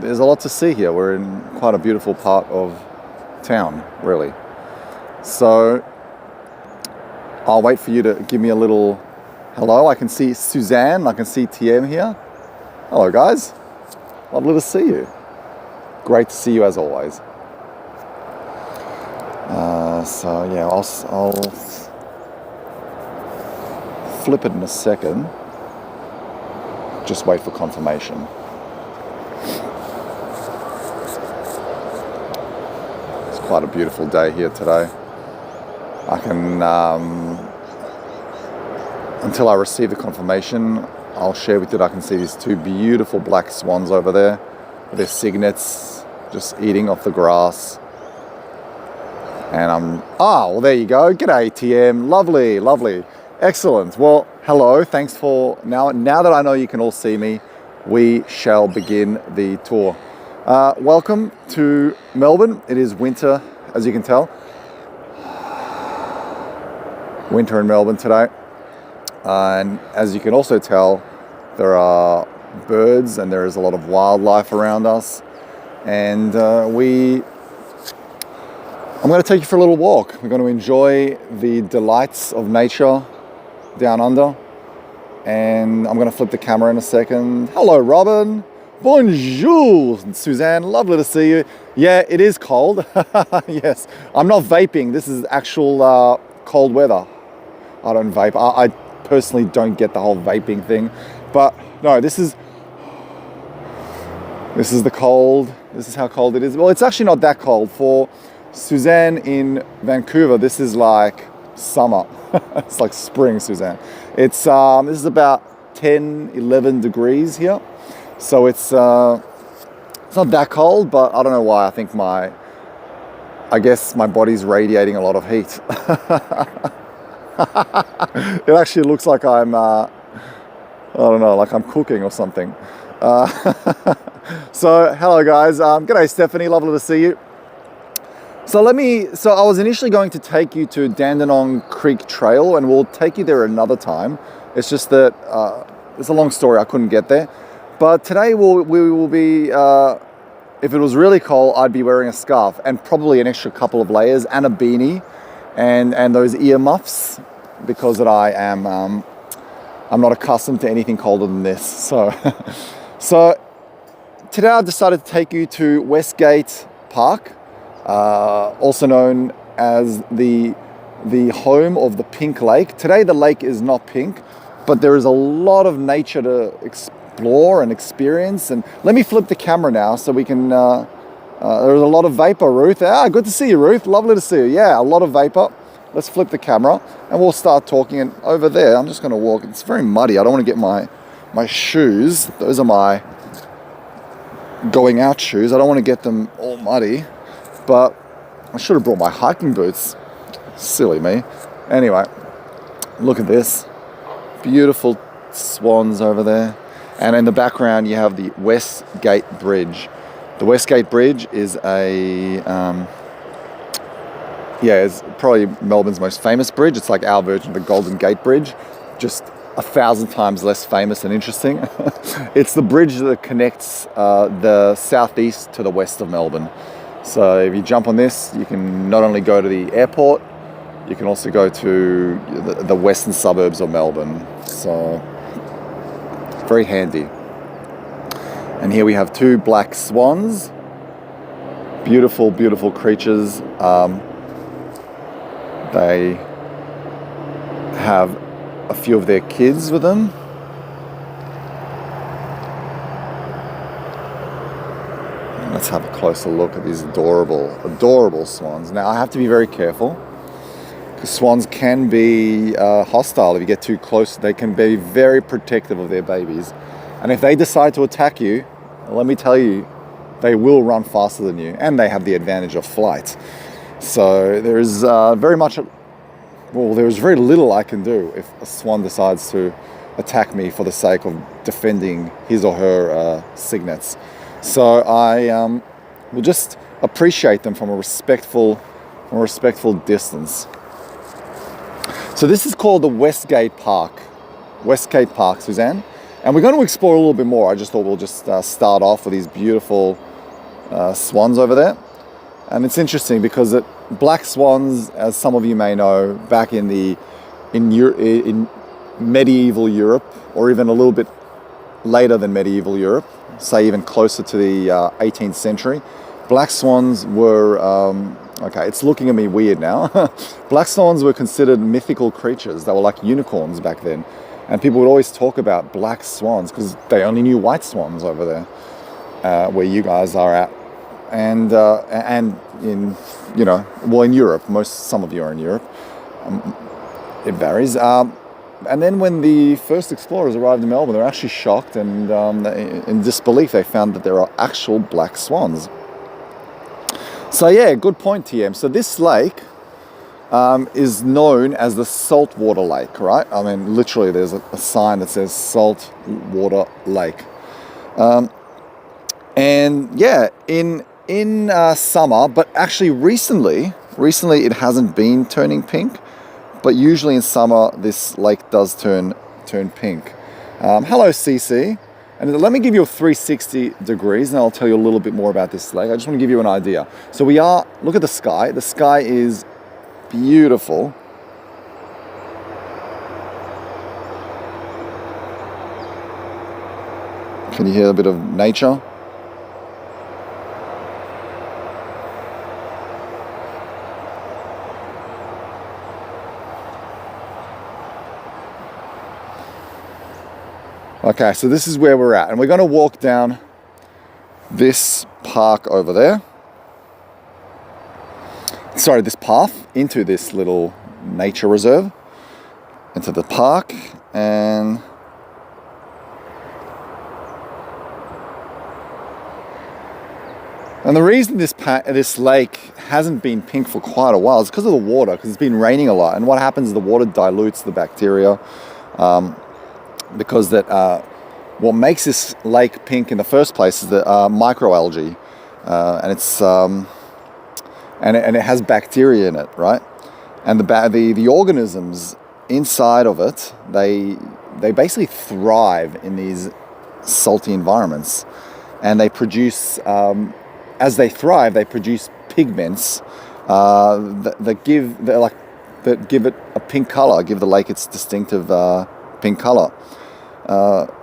there's a lot to see here. We're in quite a beautiful part of town, really. So I'll wait for you to give me a little hello. I can see Suzanne, I can see TM here. Hello guys, lovely to see you. Great to see you as always. So yeah, I'll flip it in a second. Just wait for confirmation. It's quite a beautiful day here today. I can, until I receive the confirmation, I'll share with you that I can see these two beautiful black swans over there with their cygnets just eating off the grass. And well, there you go. G'day, TM. Lovely, lovely. Excellent. Well, hello. Thanks for now that I know you can all see me, we shall begin the tour. Welcome to Melbourne. It is winter, as you can tell. Winter in Melbourne today. And as you can also tell, there are birds and there is a lot of wildlife around us. And I'm going to take you for a little walk. We're going to enjoy the delights of nature down under. And I'm going to flip the camera in a second. Hello, Robin. Bonjour, Suzanne. Lovely to see you. Yeah, it is cold. Yes, I'm not vaping. This is actual cold weather. I don't vape. I personally don't get the whole vaping thing. But no, this is the cold. This is how cold it is. Well, it's actually not that cold. For Suzanne in Vancouver, this is like summer. It's like spring, Suzanne. It's this is about 10, 11 degrees here. So it's not that cold, but I don't know why. I guess my body's radiating a lot of heat. It actually looks like I'm, I don't know, like I'm cooking or something. So hello guys, g'day Stephanie, lovely to see you. So I was initially going to take you to Dandenong Creek Trail, and we'll take you there another time. It's just that, it's a long story, I couldn't get there. But today we will be, if it was really cold, I'd be wearing a scarf and probably an extra couple of layers and a beanie and those ear muffs, because that I'm not accustomed to anything colder than this. So today I decided to take you to Westgate Park, also known as the home of the Pink Lake. Today the lake is not pink, but there is a lot of nature to explore and experience. And let me flip the camera now so we can, there's a lot of vapor, Ruth. Good to see you, Ruth. Lovely to see you. Yeah, a lot of vapor. Let's flip the camera and we'll start talking. And over there, I'm just going to walk. It's very muddy. I don't want to get my shoes. Those are my going out shoes. I don't want to get them all muddy, but I should have brought my hiking boots. Silly me. Anyway, look at this. Beautiful swans over there. And in the background, you have the Westgate Bridge. The Westgate Bridge is it's probably Melbourne's most famous bridge. It's like our version of the Golden Gate Bridge, just 1,000 times less famous and interesting. It's the bridge that connects the southeast to the west of Melbourne. So if you jump on this, you can not only go to the airport, you can also go to the western suburbs of Melbourne. So very handy. And here we have two black swans. Beautiful, beautiful creatures. They have a few of their kids with them. Let's have a closer look at these adorable, adorable swans. Now I have to be very careful because swans can be hostile. If you get too close, they can be very protective of their babies. And if they decide to attack you, let me tell you, they will run faster than you, and they have the advantage of flight. So there's there's very little I can do if a swan decides to attack me for the sake of defending his or her cygnets. So I will just appreciate them from a respectful distance. So this is called the Westgate Park, Suzanne. And we're going to explore a little bit more. I just thought we'll just start off with these beautiful swans over there. And it's interesting because black swans, as some of you may know, back in medieval Europe, or even a little bit later than medieval Europe, say even closer to the 18th century, black swans were, okay, it's looking at me weird now. Black swans were considered mythical creatures. They were like unicorns back then. And people would always talk about black swans because they only knew white swans over there, where you guys are at. And in, in Europe, some of you are in Europe. It varies. And then when the first explorers arrived in Melbourne, they were actually shocked and in disbelief, they found that there are actual black swans. So yeah, good point, TM. So this lake is known as the saltwater lake, right? I mean, literally there's a sign that says saltwater lake. And yeah, in summer, but actually recently it hasn't been turning pink. But usually in summer, this lake does turn pink. Hello, CC. And let me give you a 360 degrees, and I'll tell you a little bit more about this lake. I just want to give you an idea. So look at the sky. The sky is beautiful. Can you hear a bit of nature? Okay, so this is where we're at, and we're going to walk down this park over there. Sorry, this path into this little nature reserve, into the park, and the reason this lake hasn't been pink for quite a while is because of the water, because it's been raining a lot, and what happens is the water dilutes the bacteria. Because what makes this lake pink in the first place is the microalgae, and it's and it has bacteria in it, right? And the organisms inside of it, they basically thrive in these salty environments, and they produce as they thrive, they produce pigments that give it a pink color, give the lake its distinctive pink color.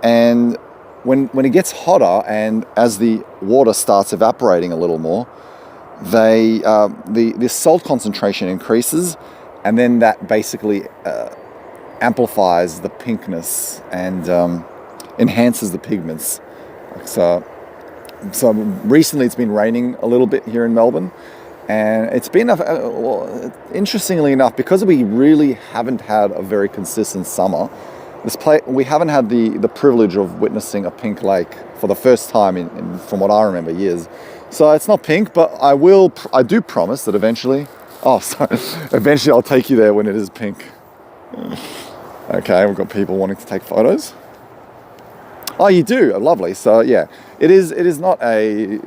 And when it gets hotter and as the water starts evaporating a little more, the salt concentration increases, and then that basically amplifies the pinkness and enhances the pigments. So recently it's been raining a little bit here in Melbourne, and it's been interestingly enough, because we really haven't had a very consistent summer. We haven't had the privilege of witnessing a pink lake for the first time in from what I remember, years. So it's not pink, but I do promise that eventually I'll take you there when it is pink. Okay, we've got people wanting to take photos. Oh, you do? Lovely. So yeah, it is not an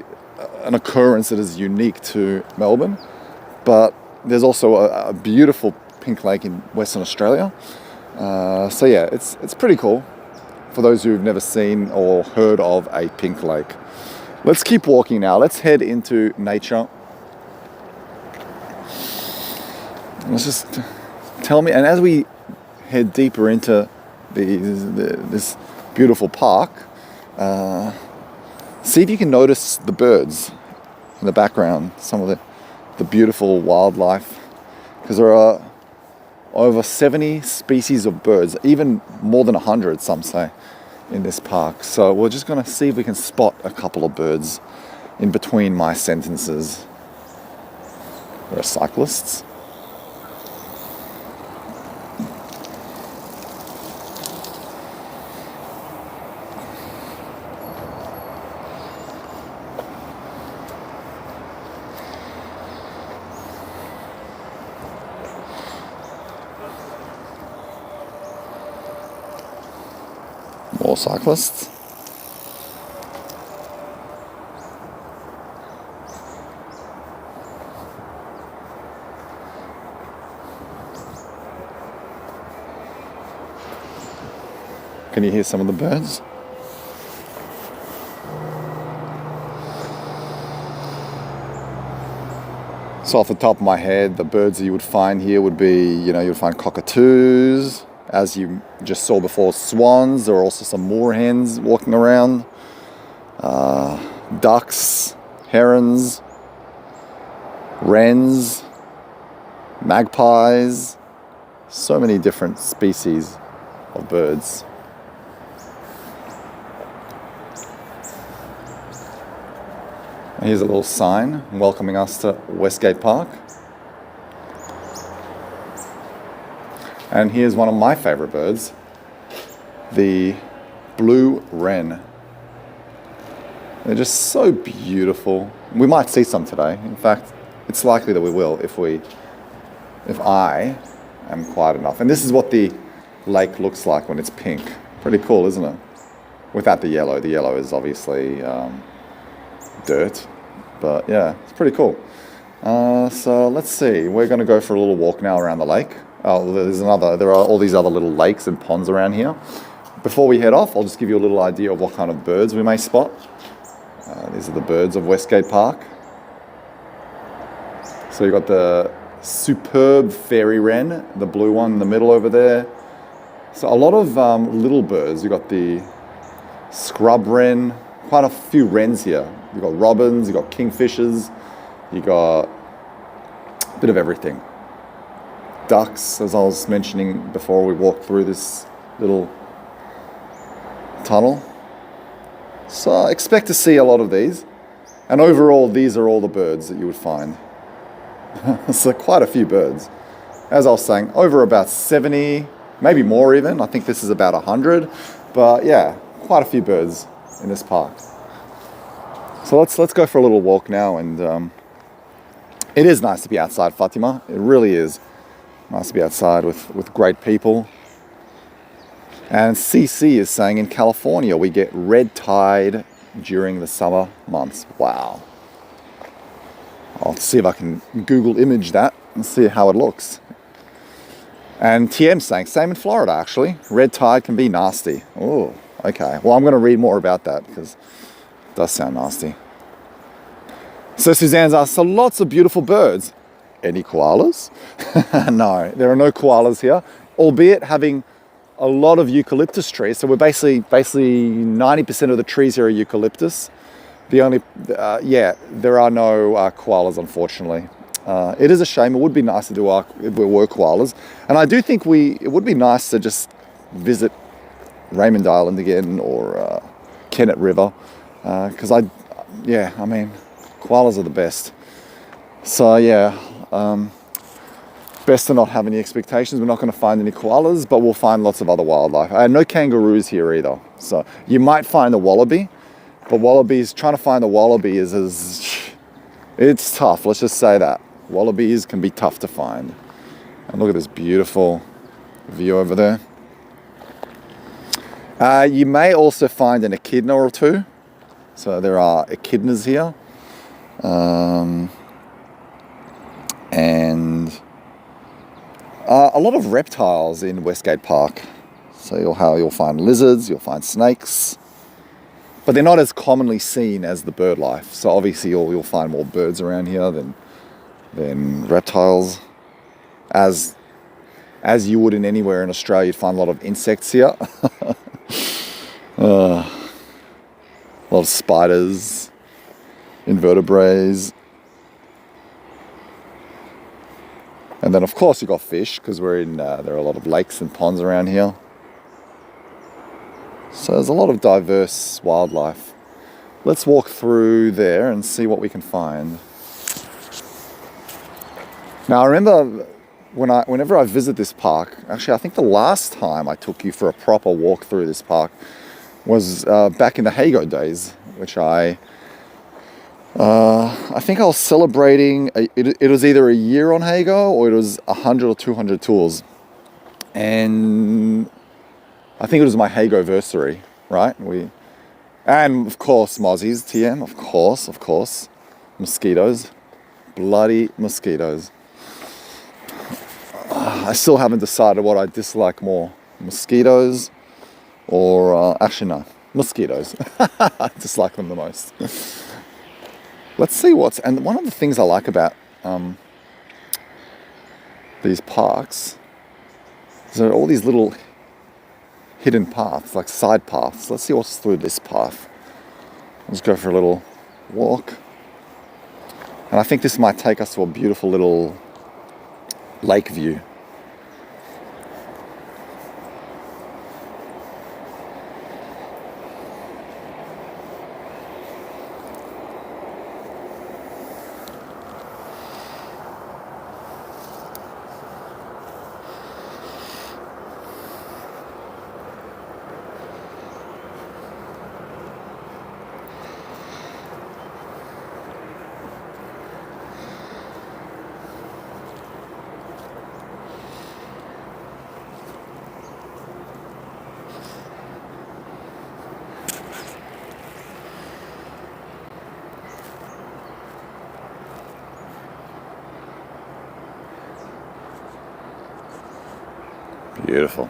occurrence that is unique to Melbourne, but there's also a beautiful pink lake in Western Australia. So yeah, it's pretty cool for those who've never seen or heard of a pink lake. Let's keep walking now. Let's head into nature. Let's just tell me, and as we head deeper into this beautiful park, see if you can notice the birds in the background, some of the beautiful wildlife, because there are over 70 species of birds, even more than 100, some say, in this park. So we're just going to see if we can spot a couple of birds in between my sentences. There are cyclists. More cyclists. Can you hear some of the birds? So off the top of my head, the birds that you would find here would be, you would find cockatoos, as you just saw before, swans. There are also some moorhens walking around, ducks, herons, wrens, magpies, so many different species of birds. Here's a little sign welcoming us to Westgate Park. And here's one of my favorite birds, the blue wren. They're just so beautiful. We might see some today. In fact, it's likely that we will if I am quiet enough. And this is what the lake looks like when it's pink. Pretty cool, isn't it? Without the yellow. The yellow is obviously dirt, but yeah, it's pretty cool. So let's see. We're going to go for a little walk now around the lake. Oh, there are all these other little lakes and ponds around here. Before we head off, I'll just give you a little idea of what kind of birds we may spot. These are the birds of Westgate Park. So you've got the superb fairy wren, the blue one in the middle over there. So a lot of little birds. You've got the scrub wren, quite a few wrens here. You've got robins, you've got kingfishers, you've got a bit of everything. Ducks, as I was mentioning before we walked through this little tunnel. So expect to see a lot of these. And overall, these are all the birds that you would find. So quite a few birds. As I was saying, over about 70, maybe more even. I think this is about 100. But yeah, quite a few birds in this park. So let's go for a little walk now. And it is nice to be outside, Fatima. It really is nice to be outside with great people. And CC is saying in California we get red tide during the summer months. Wow. I'll see if I can Google image that and see how it looks. And TM saying, same in Florida actually. Red tide can be nasty. Oh, okay. Well, I'm going to read more about that because it does sound nasty. So Suzanne's asked, so lots of beautiful birds. Any koalas? No, there are no koalas here, albeit having a lot of eucalyptus trees. So we're basically 90% of the trees here are eucalyptus. The only, there are no koalas, unfortunately. It is a shame. It would be nice to do if there were koalas. And I do think it would be nice to just visit Raymond Island again or Kennett River. Because koalas are the best. So yeah, best to not have any expectations. We're not going to find any koalas, but we'll find lots of other wildlife. No kangaroos here either. So you might find a wallaby, but trying to find a wallaby it's tough. Let's just say that. Wallabies can be tough to find. And look at this beautiful view over there. You may also find an echidna or two. So there are echidnas here. And a lot of reptiles in Westgate Park. So you'll find lizards, you'll find snakes, but they're not as commonly seen as the bird life. So obviously you'll find more birds around here than reptiles. As you would in anywhere in Australia, you'd find a lot of insects here. A lot of spiders, invertebrates. And then of course you've got fish, because there are a lot of lakes and ponds around here. So there's a lot of diverse wildlife. Let's walk through there and see what we can find. Now I remember whenever I visit this park, actually I think the last time I took you for a proper walk through this park was back in the Hago days, which I think I was celebrating, it was either a year on Hago or it was 100 or 200 tours. And I think it was my Hago-versary, right? And of course, mozzies, TM, of course. Mosquitoes, bloody mosquitoes. I still haven't decided what I dislike more, mosquitoes or, actually no, mosquitoes. I dislike them the most. Let's see and one of the things I like about these parks, there are all these little hidden paths, like side paths. Let's see what's through this path. Let's go for a little walk. And I think this might take us to a beautiful little lake view. Beautiful.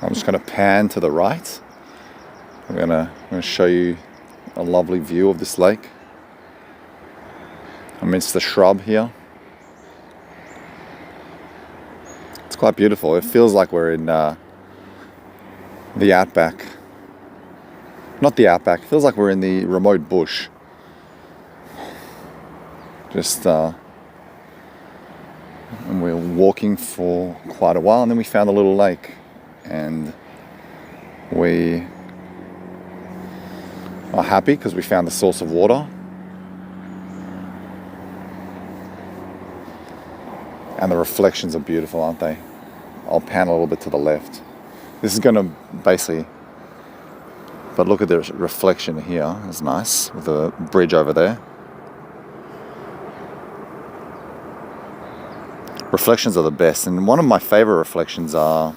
I'm just going to pan to the right. I'm going to show you a lovely view of this lake amidst the shrub here. It's quite beautiful. It feels like we're in the outback. Not the outback. It feels like we're in the remote bush. Just and we were walking for quite a while, and then we found a little lake, and we are happy because we found the source of water, and the reflections are beautiful, aren't they? I'll pan a little bit to the left. This is going to basically, but look at the reflection here. It's nice with the bridge over there. Reflections are the best, and one of my favorite reflections are,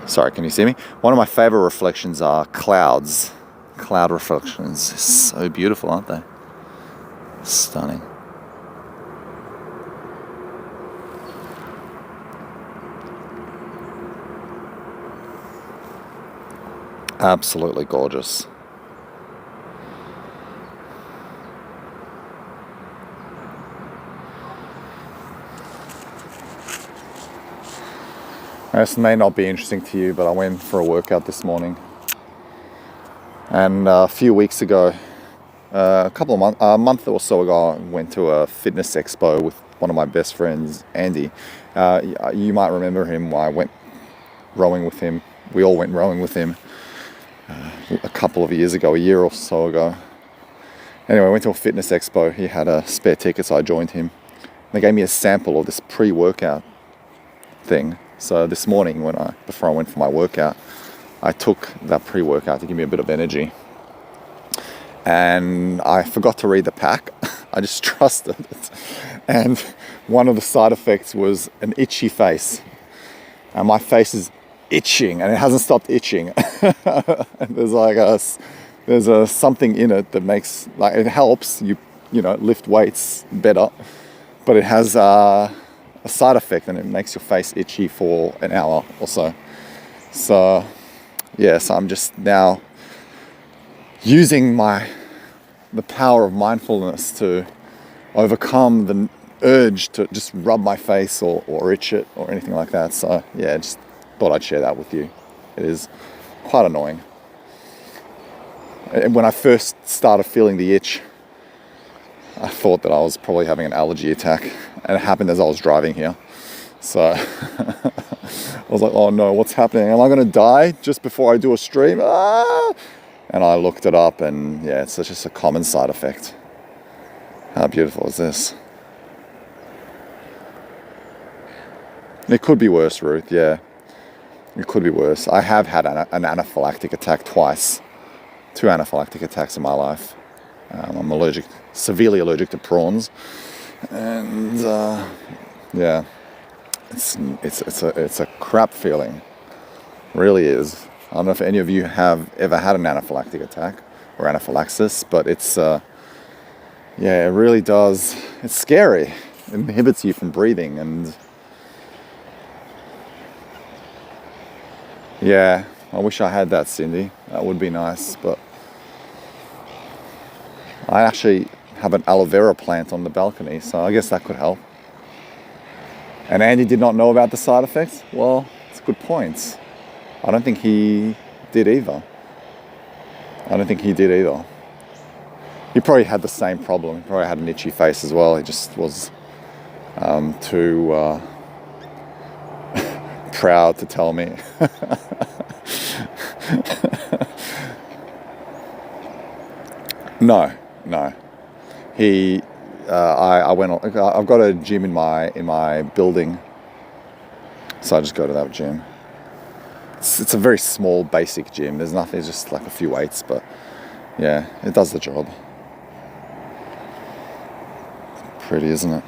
sorry, can you see me? One of my favorite reflections are clouds. Cloud reflections. So beautiful, aren't they? Stunning. Absolutely gorgeous. This may not be interesting to you, but I went for a workout this morning. And a few weeks ago, a month or so ago, I went to a fitness expo with one of my best friends, Andy. You might remember him. I went rowing with him. We all went rowing with him a couple of years ago, a year or so ago. Anyway, I went to a fitness expo. He had a spare ticket, so I joined him. They gave me a sample of this pre-workout thing. So this morning, before I went for my workout, I took that pre-workout to give me a bit of energy. And I forgot to read the pack. I just trusted it. And one of the side effects was an itchy face. And my face is itching, and it hasn't stopped itching. And there's something in it that makes, like, it helps you lift weights better, but it has a side effect, and it makes your face itchy for an hour or so. So yes, I'm just now using the power of mindfulness to overcome the urge to just rub my face or itch it or anything like that. So yeah, just thought I'd share that with you. It is quite annoying. And when I first started feeling the itch, I thought that I was probably having an allergy attack, and it happened as I was driving here. So I was like, oh no, what's happening? Am I going to die just before I do a stream? And I looked it up, and yeah, it's just a common side effect. How beautiful is this? It could be worse, Ruth, yeah. It could be worse. I have had an anaphylactic attack twice. 2 anaphylactic attacks in my life. I'm severely allergic to prawns, and yeah, it's a crap feeling. It really is. I don't know if any of you have ever had an anaphylactic attack or anaphylaxis, but it's it really does. It's scary. It inhibits you from breathing, and Yeah, I wish I had that, Cindy. That would be nice, but I actually have an aloe vera plant on the balcony, so I guess that could help. And Andy did not know about the side effects? Well, it's good points. I don't think he did either. He probably had the same problem. He probably had an itchy face as well. He just was too proud to tell me. No. He, I went on. I've got a gym in my building, so I just go to that gym. It's a very small, basic gym. There's nothing. It's just like a few weights, but yeah, it does the job. Pretty, isn't it?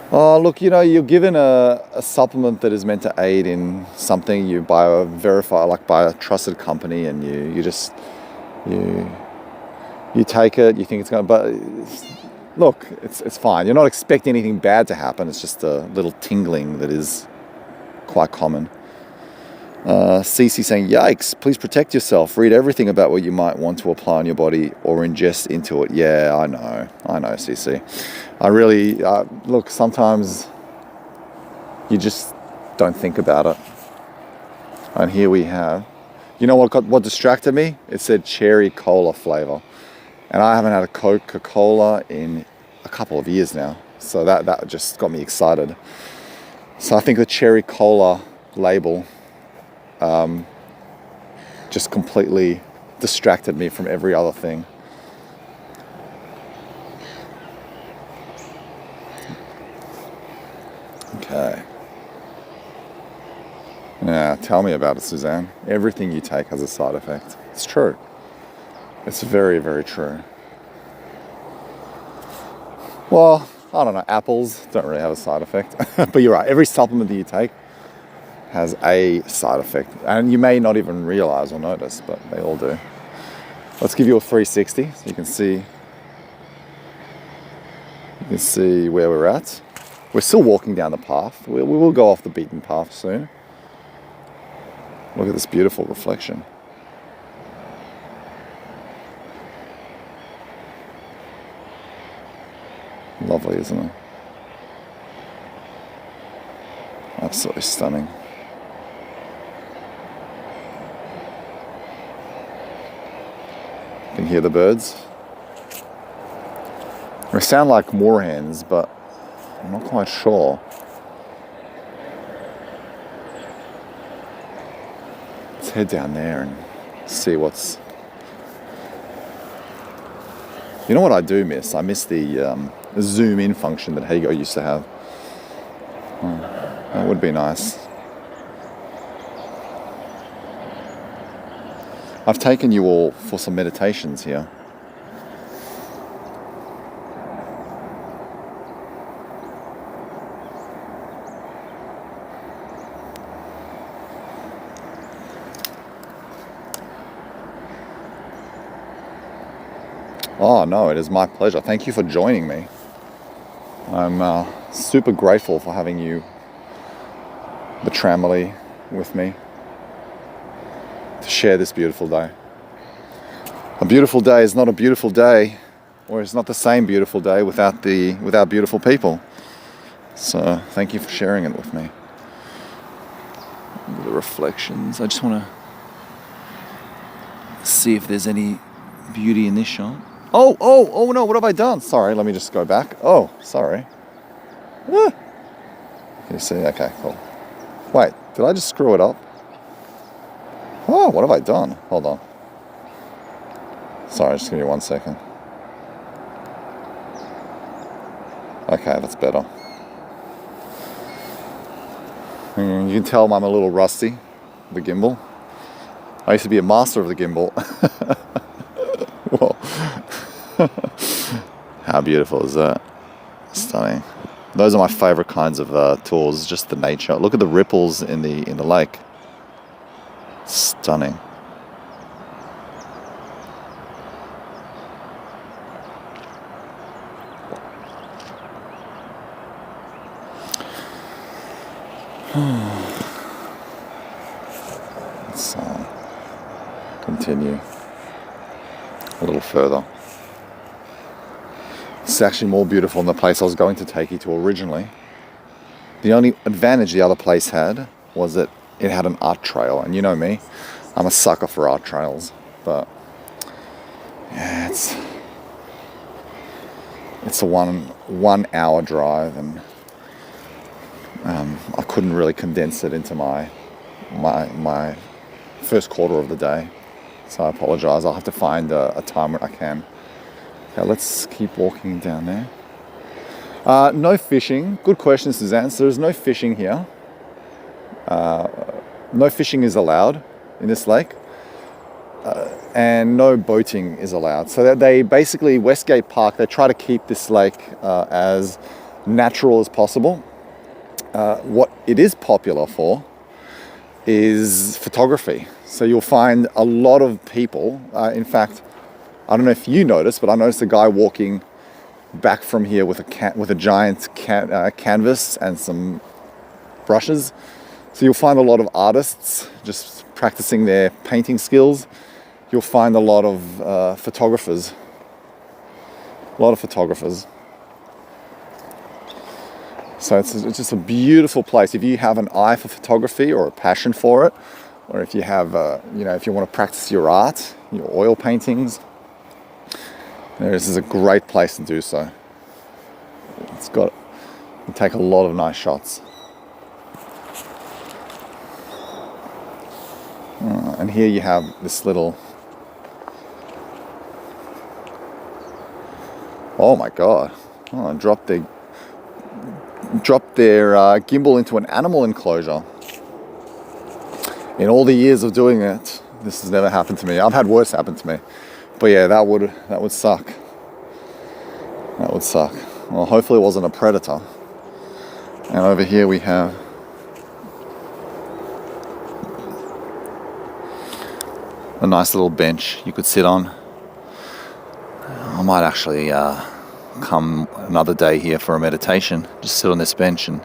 Oh, look, you're given a supplement that is meant to aid in something. You buy a trusted company, and you take it. You think it's going to, but look, it's fine. You're not expecting anything bad to happen. It's just a little tingling that is quite common. Cece saying, yikes, please protect yourself. Read everything about what you might want to apply on your body or ingest into it. Yeah, I know, Cece. I really, look, sometimes you just don't think about it. And here we have, you know what distracted me? It said cherry cola flavor. And I haven't had a Coca-Cola in a couple of years now. So that just got me excited. So I think the cherry cola label just completely distracted me from every other thing. Okay. Yeah, tell me about it, Suzanne. Everything you take has a side effect. It's true. It's very, very true. Well, I don't know, apples don't really have a side effect. But you're right, every supplement that you take has a side effect. And you may not even realize or notice, but they all do. Let's give you a 360 so you can see where we're at. We're still walking down the path. We will go off the beaten path soon. Look at this beautiful reflection. Lovely, isn't it? Absolutely stunning. You can hear the birds. They sound like moorhens, but I'm not quite sure. Let's head down there and see what's... You know what I do miss? I miss the zoom in function that Hago used to have. That would be nice. I've taken you all for some meditations here. Oh no, it is my pleasure. Thank you for joining me. I'm super grateful for having you, the Tramily, with me to share this beautiful day. A beautiful day is not a beautiful day, or it's not the same beautiful day without beautiful people. So thank you for sharing it with me. The reflections. I just want to see if there's any beauty in this shot. Oh no, what have I done? Sorry, let me just go back. Oh, sorry. Can you see? Okay, cool. Wait, did I just screw it up? Oh, what have I done? Hold on. Sorry, just give me 1 second. Okay, that's better. You can tell I'm a little rusty, the gimbal. I used to be a master of the gimbal. Whoa. How beautiful is that? Stunning. Those are my favorite kinds of tours, just the nature. Look at the ripples in the lake. Stunning. Let's continue a little further. It's actually more beautiful than the place I was going to take you to originally. The only advantage the other place had was that it had an art trail, and you know me, I'm a sucker for art trails, but yeah, it's a 1 hour drive, and I couldn't really condense it into my first quarter of the day, so I apologize. I'll have to find a time when I can. Okay, let's keep walking down there. No fishing. Good question, Suzanne. So there's no fishing here. No fishing is allowed in this lake, and no boating is allowed. So that they basically, Westgate Park, they try to keep this lake as natural as possible. What it is popular for is photography. So you'll find a lot of people. In fact, I don't know if you noticed, but I noticed a guy walking back from here with a giant canvas and some brushes. So you'll find a lot of artists just practicing their painting skills. You'll find a lot of photographers. So it's just a beautiful place. If you have an eye for photography or a passion for it, or if you have, if you want to practice your art, your oil paintings, this is a great place to do so. You take a lot of nice shots. And here you have this little, oh my God, dropped their gimbal into an animal enclosure. In all the years of doing it, this has never happened to me. I've had worse happen to me. But yeah, that would suck. That would suck. Well, hopefully it wasn't a predator. And over here we have a nice little bench you could sit on. I might actually come another day here for a meditation. Just sit on this bench and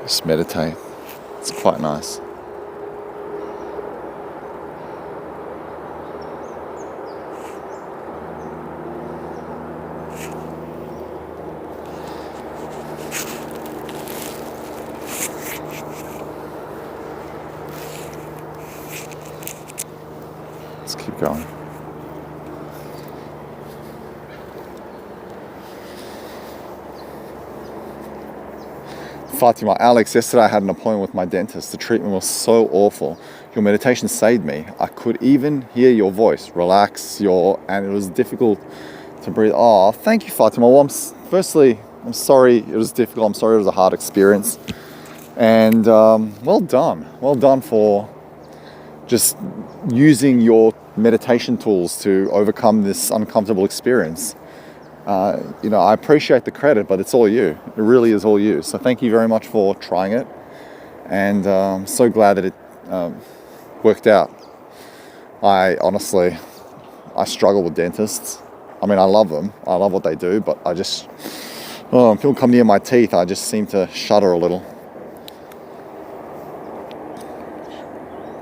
just meditate. It's quite nice. Let's keep going. Fatima, Alex, yesterday I had an appointment with my dentist. The treatment was so awful. Your meditation saved me. I could even hear your voice, and it was difficult to breathe. Oh, thank you, Fatima. Well, firstly, I'm sorry it was difficult. I'm sorry it was a hard experience. And well done. Well done for just using your meditation tools to overcome this uncomfortable experience. I appreciate the credit, but it's all you. It really is all you. So thank you very much for trying it. And I'm so glad that it worked out. I struggle with dentists. I mean, I love them. I love what they do, but when people come near my teeth, I just seem to shudder a little.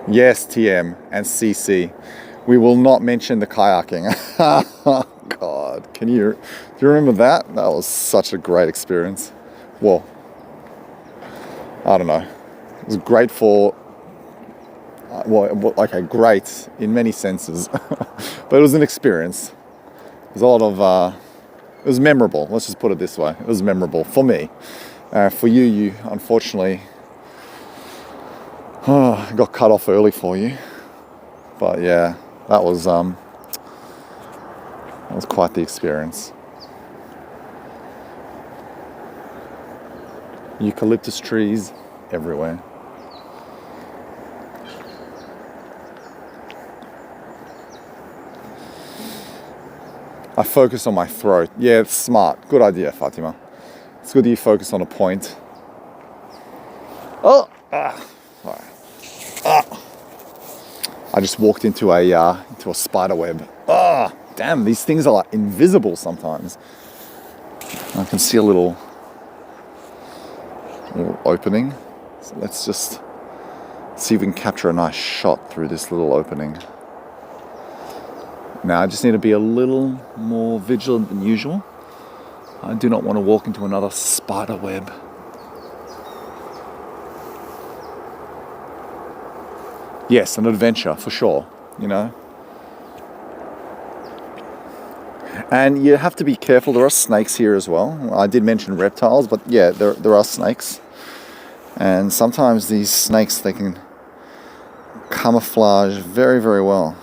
Yes, TM and CC. We will not mention the kayaking. God, do you remember that? That was such a great experience. Well, I don't know. It was great great in many senses, but it was an experience. It was it was memorable. Let's just put it this way. It was memorable for me. For you unfortunately got cut off early for you. But yeah, that was quite the experience. Eucalyptus trees everywhere. I focus on my throat. Yeah, it's smart. Good idea, Fatima. It's good that you focus on a point. Oh! I just walked into a spider web. Damn, these things are like invisible sometimes. I can see a little little opening. So let's just see if we can capture a nice shot through this little opening. Now I just need to be a little more vigilant than usual. I do not want to walk into another spider web. Yes, an adventure for sure, you know. And you have to be careful. There are snakes here as well. I did mention reptiles, but yeah, there are snakes. And sometimes these snakes, they can camouflage very, very well.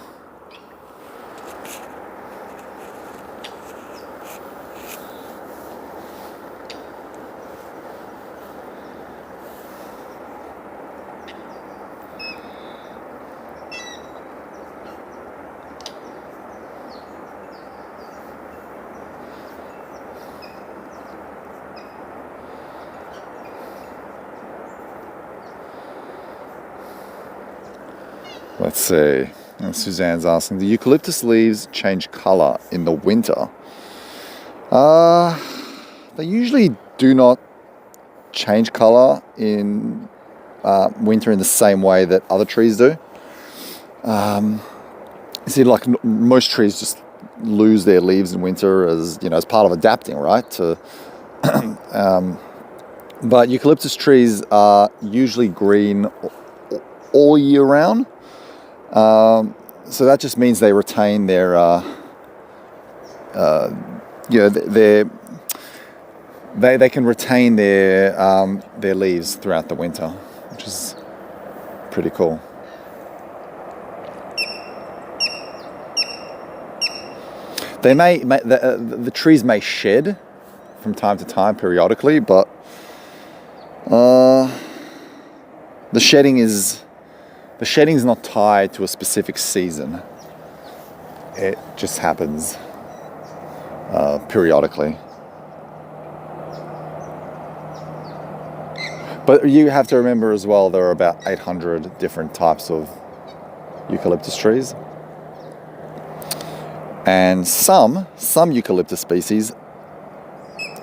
Let's see. And Suzanne's asking, do eucalyptus leaves change colour in the winter? They usually do not change colour in winter in the same way that other trees do. You see, like most trees just lose their leaves in winter as, you know, as part of adapting, right? But eucalyptus trees are usually green all year round. So that just means they retain their, they can retain their leaves throughout the winter, which is pretty cool. They the trees may shed from time to time periodically, but the shedding is not tied to a specific season. It just happens periodically. But you have to remember as well, there are about 800 different types of eucalyptus trees. And some eucalyptus species,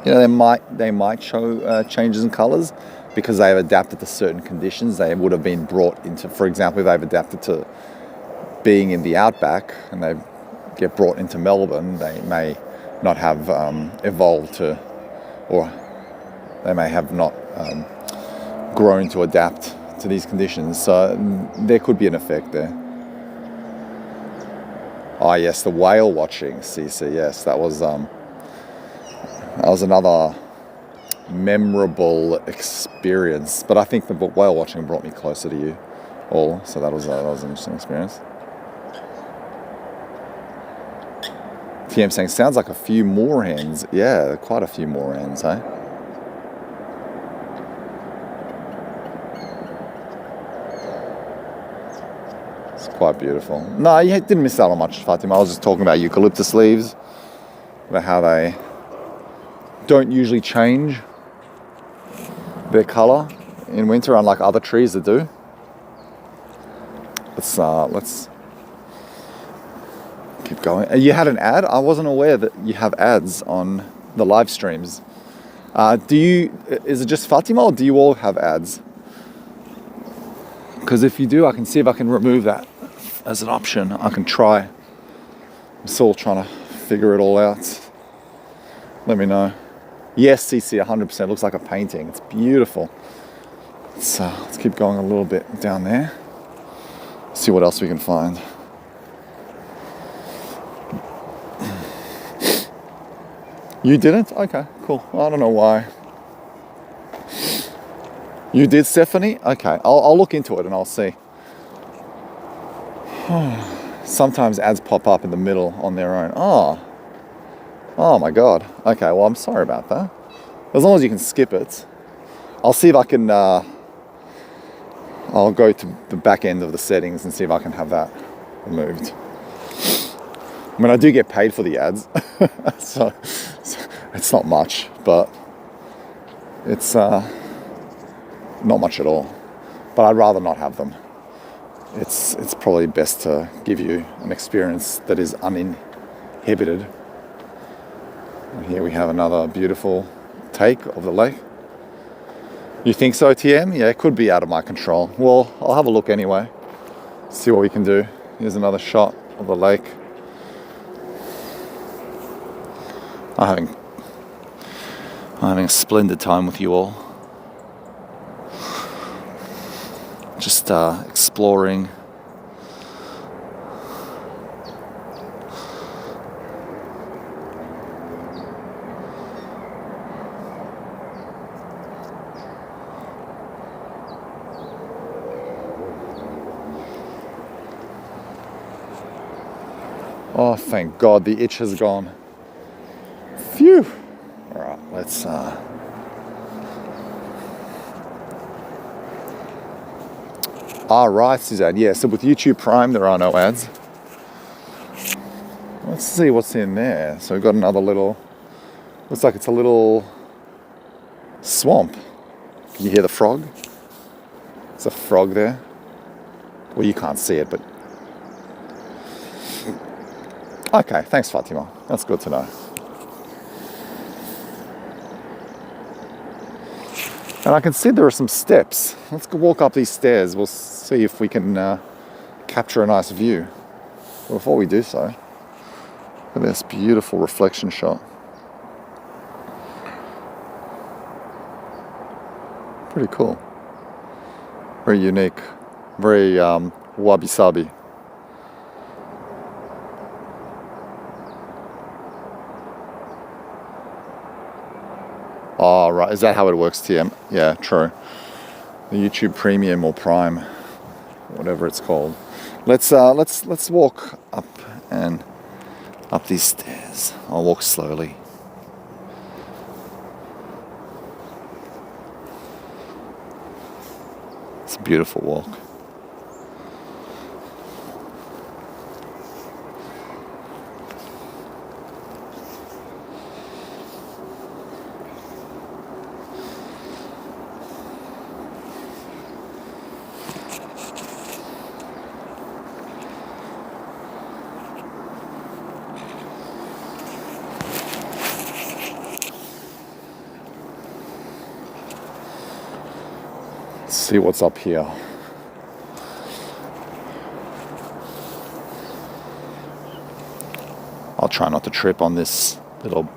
you know, they might show changes in colors because they have adapted to certain conditions. They would have been brought into, for example, if they've adapted to being in the outback and they get brought into Melbourne, they may not have evolved to, or they may have not grown to adapt to these conditions. So there could be an effect there. Oh yes, the whale watching, CC. Yes, that was another memorable experience. But I think the whale watching brought me closer to you all, so that was an interesting experience. TM saying, sounds like a few more hens. Yeah, quite a few more hens, eh? It's quite beautiful. No, you didn't miss out on much, Fatima. I was just talking about eucalyptus leaves, about how they don't usually change their colour in winter, unlike other trees that do. Let's keep going. You had an ad? I wasn't aware that you have ads on the live streams. Is it just Fatima or do you all have ads? Because if you do, I can see if I can remove that as an option. I can try. I'm still trying to figure it all out. Let me know. Yes, CC, 100%. Looks like a painting. It's beautiful. Let's keep going a little bit down there. See what else we can find. You didn't? Okay, cool. I don't know why. You did, Stephanie? Okay, I'll look into it and I'll see. Sometimes ads pop up in the middle on their own. Oh my God. Okay, well, I'm sorry about that. As long as you can skip it. I'll see if I can, I'll go to the back end of the settings and see if I can have that removed. I mean, I do get paid for the ads, so it's not much, but it's not much at all. But I'd rather not have them. It's probably best to give you an experience that is uninhibited. And here we have another beautiful take of the lake. You think so, TM? Yeah, it could be out of my control. Well, I'll have a look anyway. See what we can do. Here's another shot of the lake. I'm having a splendid time with you all. Just exploring. Oh, thank God, the itch has gone. Phew. All right, let's... right, Suzanne. Yeah, so with YouTube Prime, there are no ads. Let's see what's in there. So we've got another little... Looks like it's a little swamp. Can you hear the frog? There's a frog there. Well, you can't see it, but... Okay, thanks, Fatima. That's good to know. And I can see there are some steps. Let's go walk up these stairs. We'll see if we can capture a nice view. But before we do so, look at this beautiful reflection shot. Pretty cool. Very unique. Very wabi-sabi. Oh, right. Is that how it works, TM? Yeah, true. The YouTube Premium or Prime, whatever it's called. Let's walk up these stairs. I'll walk slowly. It's a beautiful walk. See what's up here. I'll try not to trip on this little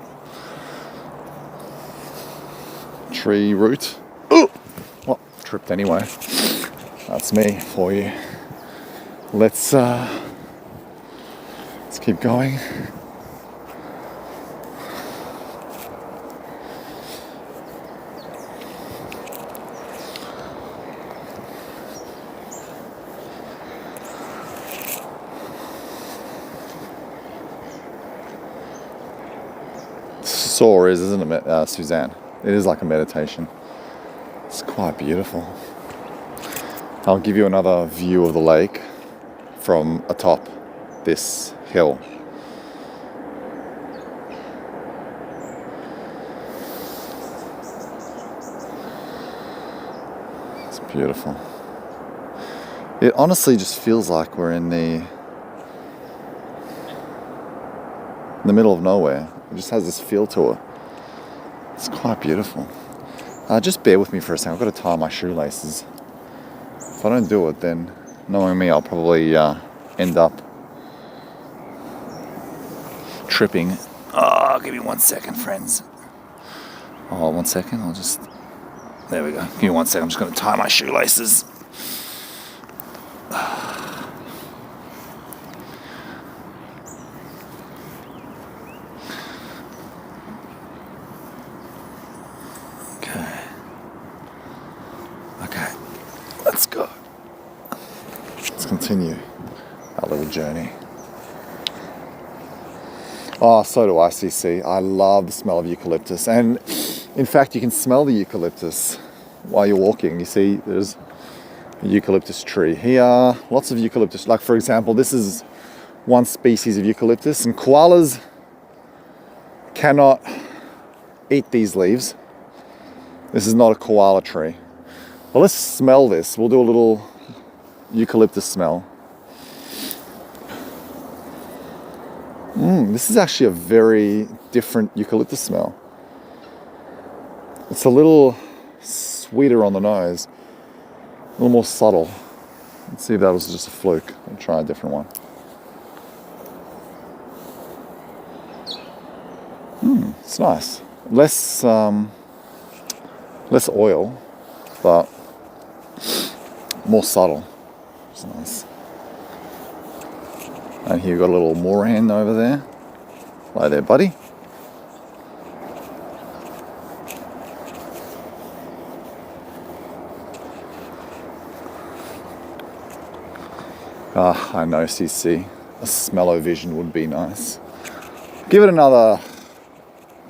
tree root. Oh, well, tripped anyway. That's me for you. Let's keep going. Saw is, isn't it, Suzanne? It is like a meditation. It's quite beautiful. I'll give you another view of the lake from atop this hill. It's beautiful. It honestly just feels like we're in the middle of nowhere. It just has this feel to it. It's quite beautiful. Just bear with me for a second. I've got to tie my shoelaces. If I don't do it, then knowing me, I'll probably end up tripping. Oh, give me 1 second, friends. Oh, 1 second. There we go. Give me 1 second. I'm just going to tie my shoelaces. Let's go. Let's continue our little journey. Oh, so do I, CC. I love the smell of eucalyptus. And in fact, you can smell the eucalyptus while you're walking. You see, there's a eucalyptus tree here. Lots of eucalyptus. Like, for example, this is one species of eucalyptus. And koalas cannot eat these leaves. This is not a koala tree. Well, let's smell this. We'll do a little eucalyptus smell. This is actually a very different eucalyptus smell. It's a little sweeter on the nose. A little more subtle. Let's see if that was just a fluke. I'll try a different one. It's nice. Less oil, but more subtle. It's nice. And here you've got a little moorhen over there. Hello there, buddy. I know, CC. A smell-o-vision would be nice. Give it another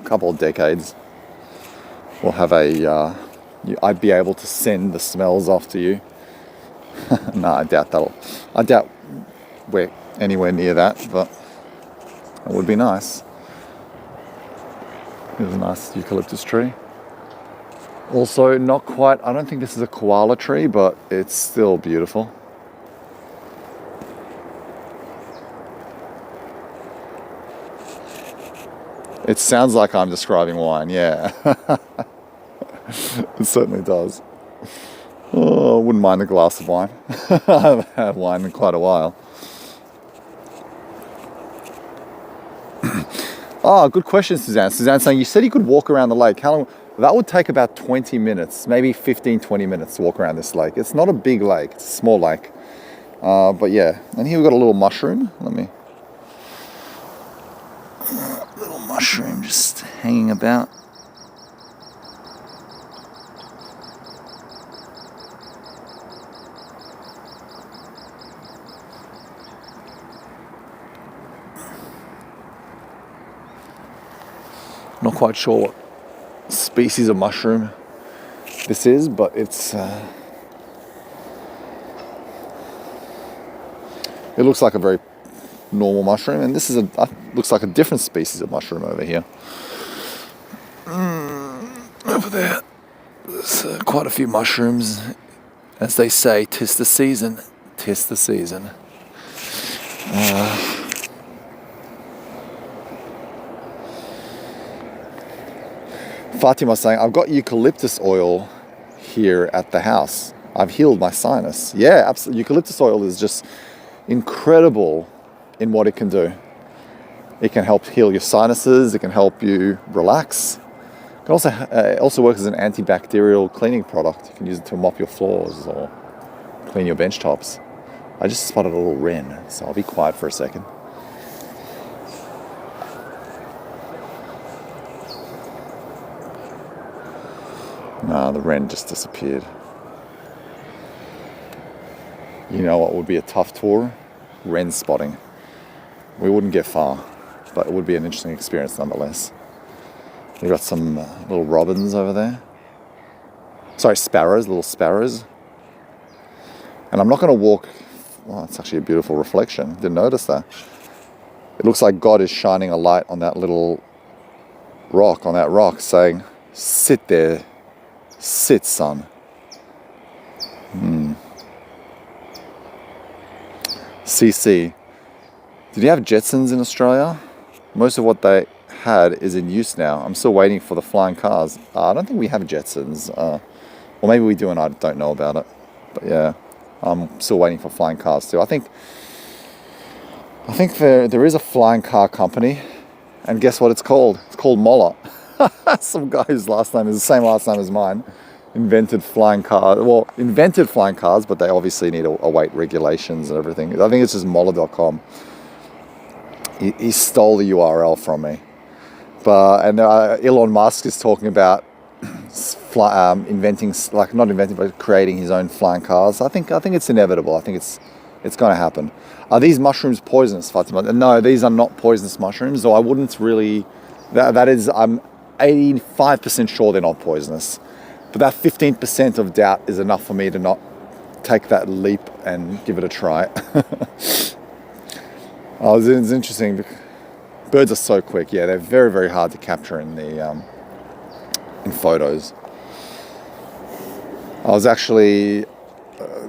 couple of decades. We'll have I'd be able to send the smells off to you. No, I doubt we're anywhere near that, but it would be nice. Here's a nice eucalyptus tree. Also, not quite, I don't think this is a koala tree, but it's still beautiful. It sounds like I'm describing wine, yeah. It certainly does. Oh, I wouldn't mind a glass of wine. I haven't had wine in quite a while. Good question, Suzanne. Suzanne saying, you said you could walk around the lake. How long? That would take about 20 minutes, maybe 15, 20 minutes to walk around this lake. It's not a big lake, it's a small lake. But yeah, and here we've got a little mushroom. Little mushroom just hanging about. Not quite sure what species of mushroom this is, but it looks like a very normal mushroom, and this is looks like a different species of mushroom over here. Over there, there's quite a few mushrooms. As they say, 'tis the season. 'Tis the season. Fatima saying, I've got eucalyptus oil here at the house. I've healed my sinus. Yeah, absolutely. Eucalyptus oil is just incredible in what it can do. It can help heal your sinuses. It can help you relax. It can also work as an antibacterial cleaning product. You can use it to mop your floors or clean your bench tops. I just spotted a little wren, so I'll be quiet for a second. No, the wren just disappeared. You know what would be a tough tour? Wren spotting. We wouldn't get far, but it would be an interesting experience nonetheless. We've got some little robins over there. Sorry, sparrows, little sparrows. And I'm not going to walk... Oh, it's actually a beautiful reflection. Didn't notice that. It looks like God is shining a light on that little rock, saying, sit there. Sit, son. CC. Did you have Jetsons in Australia? Most of what they had is in use now. I'm still waiting for the flying cars. I don't think we have Jetsons. Or maybe we do and I don't know about it. But yeah, I'm still waiting for flying cars too. I think there is a flying car company. And guess what it's called? It's called Moller. Some guy whose last name is the same last name as mine. Invented flying cars, but they obviously need await regulations and everything. I think it's just Moller.com. He stole the URL from me. And Elon Musk is talking about creating his own flying cars. I think it's inevitable. I think it's going to happen. Are these mushrooms poisonous, Fatima? No, these are not poisonous mushrooms. So I wouldn't really. That is, I'm 85% sure they're not poisonous. But that 15% of doubt is enough for me to not take that leap and give it a try. It's interesting. Birds are so quick. Yeah, they're very, very hard to capture in photos.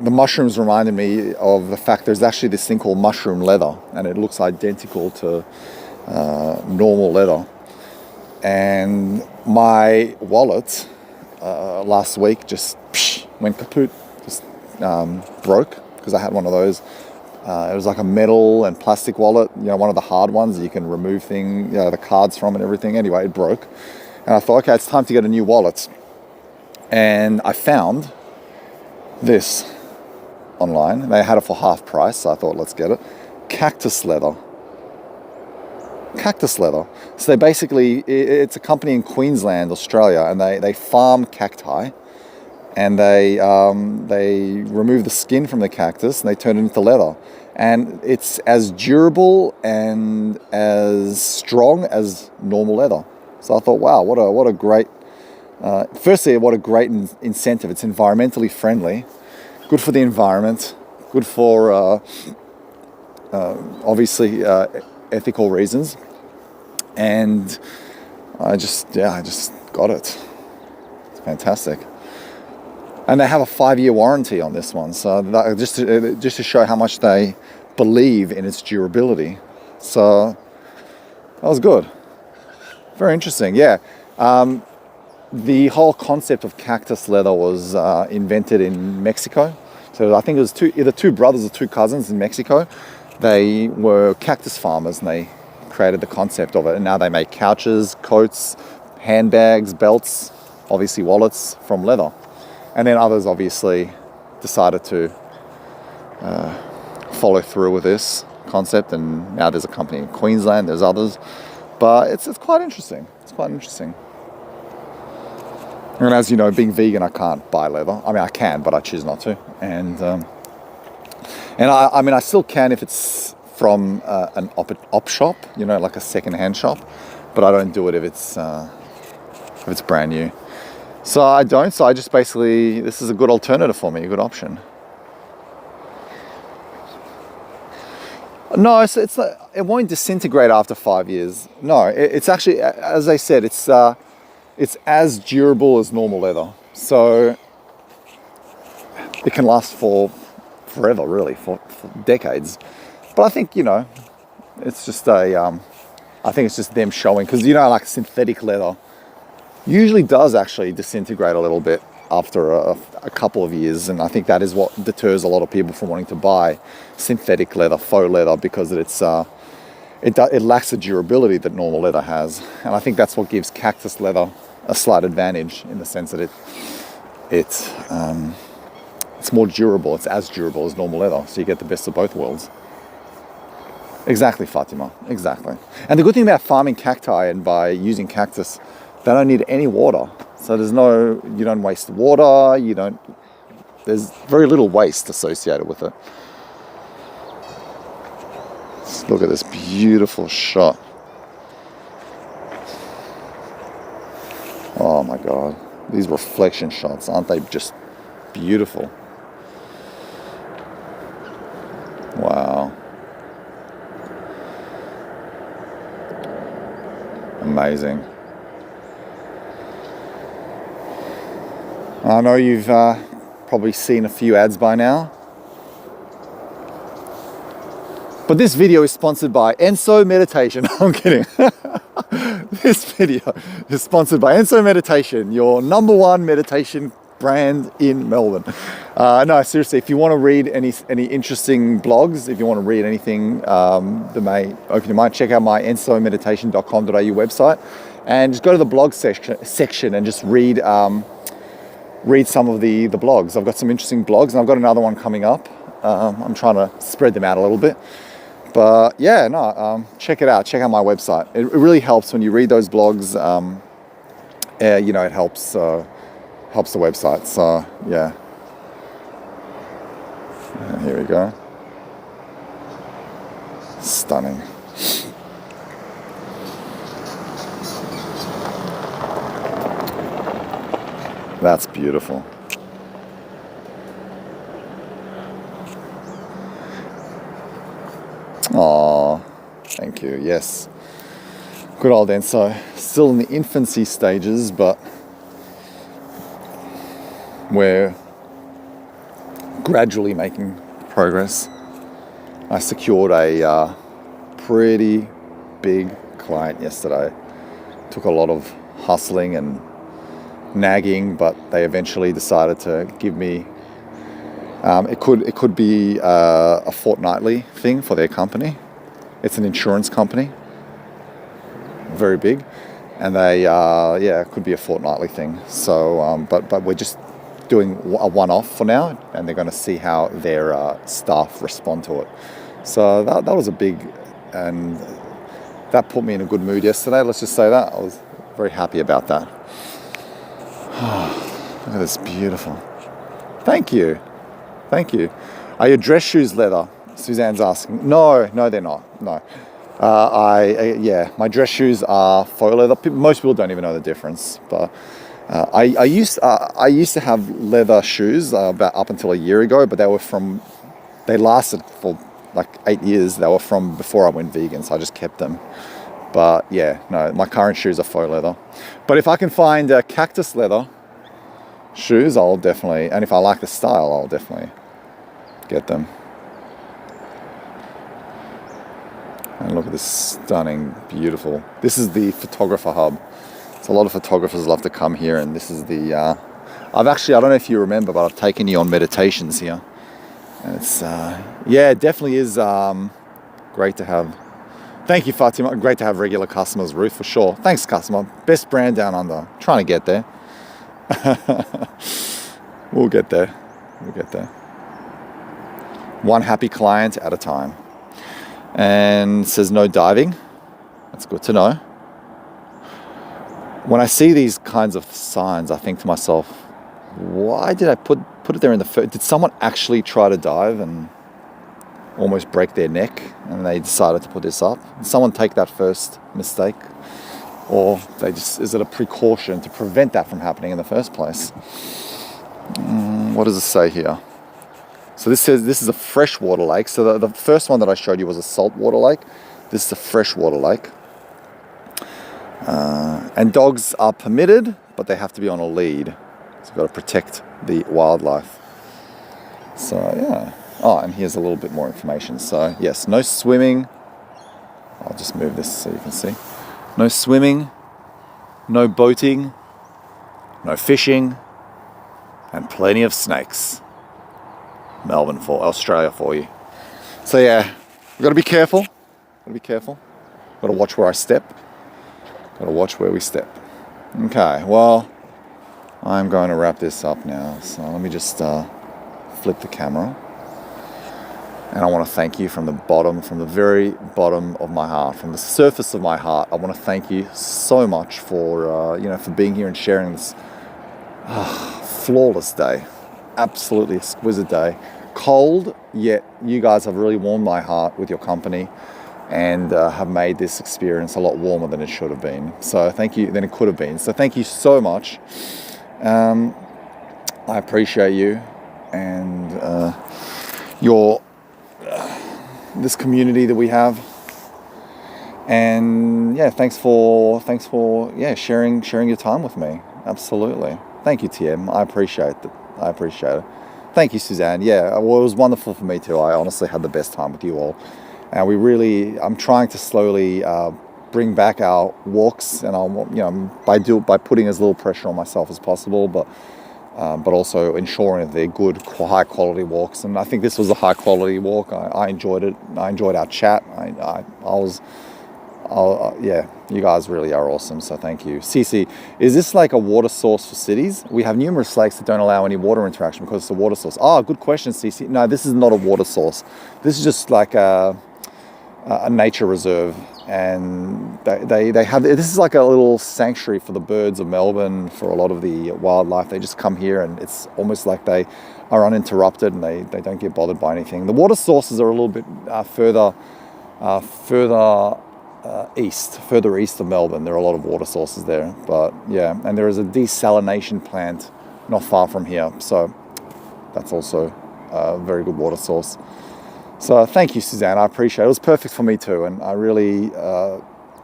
the mushrooms reminded me of the fact there's actually this thing called mushroom leather, and it looks identical to normal leather. And my wallet last week just went kaput, just broke, because I had one of those. It was like a metal and plastic wallet, one of the hard ones that you can remove the cards from and everything. Anyway, it broke. And I thought, okay, it's time to get a new wallet. And I found this online. They had it for half price, so I thought, let's get it. Cactus leather. So they basically, it's a company in Queensland, Australia, and they farm cacti, and they remove the skin from the cactus and they turn it into leather. And it's as durable and as strong as normal leather. So I thought, wow, what a great, firstly, what a great incentive. It's environmentally friendly, good for the environment, good for obviously ethical reasons. And I just got it. It's fantastic. And they have a 5-year warranty on this one, so that, just to show how much they believe in its durability. So that was good. Very interesting, yeah. The whole concept of cactus leather was invented in Mexico. So I think it was either two brothers or two cousins in Mexico. They were cactus farmers, and they created the concept of it. And now they make couches, coats, handbags, belts, obviously wallets from leather. And then others obviously decided to follow through with this concept, and now there's a company in Queensland, there's others. But it's quite interesting. It's quite interesting. And as you know, being vegan, I can't buy leather. I mean, I can, but I choose not to. And I mean, I still can if it's from an op shop, like a second-hand shop. But I don't do it if it's brand new. So I don't. So I just basically, this is a good alternative for me, a good option. No, it's it won't disintegrate after 5 years. No, it's actually, as I said, it's as durable as normal leather. So it can last for forever, really, for decades. But I think, it's just I think it's just them showing, because, like synthetic leather usually does actually disintegrate a little bit after a couple of years, and I think that is what deters a lot of people from wanting to buy synthetic leather, faux leather, because it lacks the durability that normal leather has. And I think that's what gives cactus leather a slight advantage, in the sense that it's more durable. It's as durable as normal leather, so you get the best of both worlds. Exactly, Fatima, exactly. And the good thing about farming cacti and by using cactus, they don't need any water. So you don't waste water, there's very little waste associated with it. Let's look at this beautiful shot. Oh my God, these reflection shots, aren't they just beautiful? Wow. Amazing. I know you've probably seen a few ads by now, but this video is sponsored by Enso Meditation. I'm kidding. This video is sponsored by Enso Meditation, your #1 meditation brand in Melbourne. No, seriously, if you want to read any interesting blogs, if you want to read anything that may open your mind, check out my ensomeditation.com.au website, and just go to the blog section and just read some of the blogs. I've got some interesting blogs, and I've got another one coming up. I'm trying to spread them out a little bit. But yeah, no, check it out. Check out my website. It really helps when you read those blogs. It helps the website. So yeah. And here we go. Stunning. That's beautiful. Aw, thank you. Yes. Good old Enso. Still in the infancy stages, but we're gradually making progress. I secured a pretty big client yesterday. Took a lot of hustling and nagging, but they eventually decided to give me. It could be a fortnightly thing for their company. It's an insurance company, very big, and they it could be a fortnightly thing. So, but we're just doing a one-off for now, and they're going to see how their staff respond to it. So that was a big, and that put me in a good mood yesterday. Let's just say that I was very happy about that. Look at this, beautiful. Thank you. Are your dress shoes leather? Suzanne's asking. No, they're not. No. My dress shoes are faux leather. Most people don't even know the difference. But I used to have leather shoes about up until a year ago, but they lasted for like 8 years. They were from before I went vegan, so I just kept them. But yeah, no, my current shoes are faux leather. But if I can find cactus leather shoes, I'll definitely, and if I like the style, I'll definitely get them. And look at this stunning, beautiful. This is the photographer hub. So a lot of photographers love to come here, and this is the, I don't know if you remember, but I've taken you on meditations here. And it's, it definitely is great to have. Thank you, Fatima. Great to have regular customers, Ruth, for sure. Thanks, customer. Best brand down under. Trying to get there. We'll get there. One happy client at a time. And says no diving. That's good to know. When I see these kinds of signs, I think to myself, why did I put it there in the first? Did someone actually try to dive and almost break their neck, and they decided to put this up? Did someone take that first mistake? Or is it a precaution to prevent that from happening in the first place? What does it say here? So this says this is a freshwater lake. So the first one that I showed you was a saltwater lake. This is a freshwater lake. And dogs are permitted, but they have to be on a lead. So you've got to protect the wildlife. So yeah. Oh, and here's a little bit more information. So yes, no swimming. I'll just move this so you can see. No swimming, no boating, no fishing, and plenty of snakes. Melbourne for Australia for you. So yeah, we've got to be careful. Got to watch where I step. Got to watch where we step. Okay, well, I'm going to wrap this up now. So let me just flip the camera. And I want to thank you from the very bottom of my heart, from the surface of my heart. I want to thank you so much for for being here and sharing this flawless day, absolutely exquisite day. Cold, yet you guys have really warmed my heart with your company, and have made this experience a lot warmer than it should have been. So thank you, than it could have been. So thank you so much. I appreciate you and this community that we have, and thanks for sharing your time with me. Absolutely. Thank you, TM. I appreciate it. Thank you, Suzanne. Well, it was wonderful for me too. I honestly had the best time with you all, and I'm trying to slowly bring back our walks, and by putting as little pressure on myself as possible, but also ensuring that they're good, high quality walks. And I think this was a high quality walk. I enjoyed it. I enjoyed our chat. You guys really are awesome. So thank you. Cece, is this like a water source for cities? We have numerous lakes that don't allow any water interaction because it's a water source. Oh, good question, Cece. No, this is not a water source. This is just like a nature reserve. And they have, this is like a little sanctuary for the birds of Melbourne, for a lot of the wildlife. They just come here, and it's almost like they are uninterrupted, and they don't get bothered by anything. The water sources are a little bit further east of Melbourne. There are a lot of water sources there, but and there is a desalination plant not far from here, so that's also a very good water source. So thank you, Suzanne. I appreciate it. It was perfect for me too, and I really,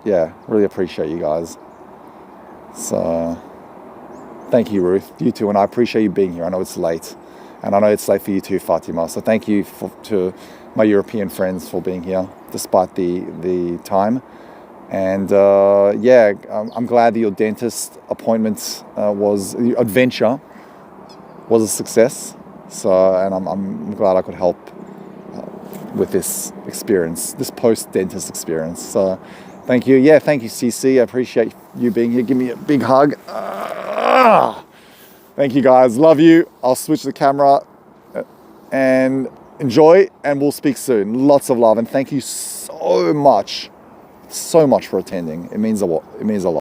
really appreciate you guys. So thank you, Ruth. You too, and I appreciate you being here. I know it's late, and I know it's late for you too, Fatima. So thank you to my European friends for being here, despite the time. And yeah, I'm glad that your dentist appointment your adventure was a success. So, and I'm glad I could help with this experience, this post-dentist experience. So thank you. Yeah, thank you, CC. I appreciate you being here. Give me a big hug. Thank you, guys. Love you. I'll switch the camera and enjoy, and we'll speak soon. Lots of love, and thank you so much for attending. It means a lot. It means a lot.